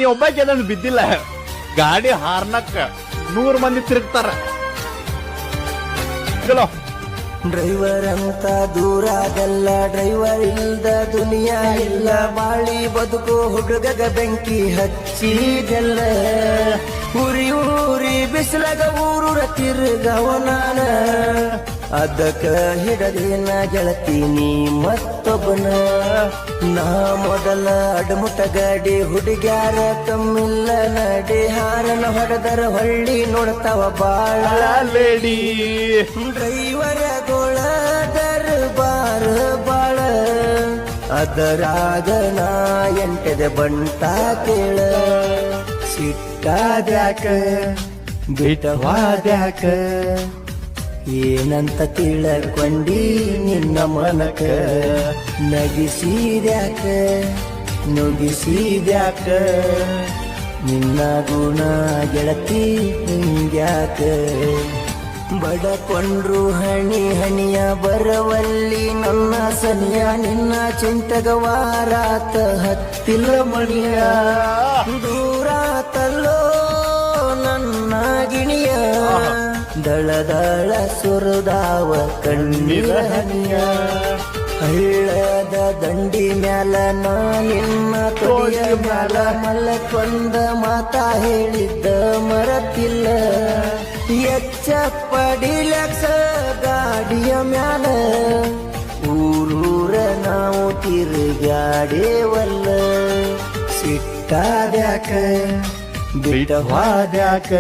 ನೀ ಒಬ್ಬಾಕಿ ಅದನ್ನು ಬಿದ್ದಿಲ್ಲ. ಗಾಡಿ ಹಾರ್ನಕ್ಕ 100 ಮಂದಿ ತಿರುಗ್ತಾರ. ಡ್ರೈವರ್ ಅಂತ ದೂರಾಗಲ್ಲ, ಡ್ರೈವರ್ ಇಲ್ದ ದುನಿಯಾ ಇಲ್ಲ. ಬಾಳಿ ಬದುಕು ಹುಡುಗಗ ಬೆಂಕಿ ಹಚ್ಚಿದೆಲ್ಲ. ಊರಿ ಊರಿ ಬಿಸಿಲಾಗ ಊರೂರ ತಿರುಗವನಾನ. ಅದಕ್ಕ ಹಿಡದೇನ ಗೆಳತೀನಿ ಮತ್ತೊಬ್ಬನ. ನಾ ಮೊದಲ ಅಡಮುಟ ಗಾಡಿ ಹುಡುಗ್ಯಾರ ಕಮ್ಮಿಲ್ಲ ನಡಿ. ಹಾರನ ಹೊಡೆದರ ಹೊಳ್ಳಿ ನೋಡ್ತಾವ ಬಾಳ ಲೇಡಿ. ಡ್ರೈವರ ಗೋಳ ದರ್ಬಾರ ಬಾಳ. ಅದರಾಗ ನಾ ಎಂಟದ ಬಂಟ ಕೇಳ. ಸಿಟ್ಟಾದ್ಯಾಕ ಬಿಟವಾದ್ಯಾಕ ಏನಂತ ತಿಳಕೊಂಡಿ ನಿನ್ನ ಮನಕ. ನಗಿಸಿದ್ಯಾಕ ನುಗಿಸಿದ್ಯಾಕ ನಿನ್ನ ಗುಣ ಗೆಳತಿ ಹಿಂಗ್ಯಾಕ. ಬಡಕೊಂಡ್ರು ಹಣಿ ಹಣಿಯ ಬರವಲ್ಲಿ ನನ್ನ ಸನಿಯ. ನಿನ್ನ ಚಿಂತಗವಾರಾತ ಹತ್ತಿಲ್ಲ ಮಣಿಯ. ದೂರಾತಲ್ಲೋ ನನ್ನ ಗಿಣಿಯ. ದಳದಳ ಸುರದಾವ ಕಣ್ಣೀರ ಹನಿಯ. ಹಳ್ಳದ ದಂಡಿ ಮ್ಯಾಲ ನಾ ನಿನ್ನ ತೊಡಿಯ ಮ್ಯಾಲ ಮಲ್ಲಕೊಂದ ಮಾತಾ ಹೇಳಿದ್ದ ಮರತಿಲ್ಲ. ಎಚ್ಚಪ್ಪ ಡಿಲಕ್ಸ ಗಾಡಿಯ ಮ್ಯಾಲ ಊರೂರ ನಾವು ತಿರುಗಾಡೇವಲ್ಲ. ಸಿಟ್ಟಾದ್ಯಾಕ ಬಿಟವಾದ್ಯಾಕ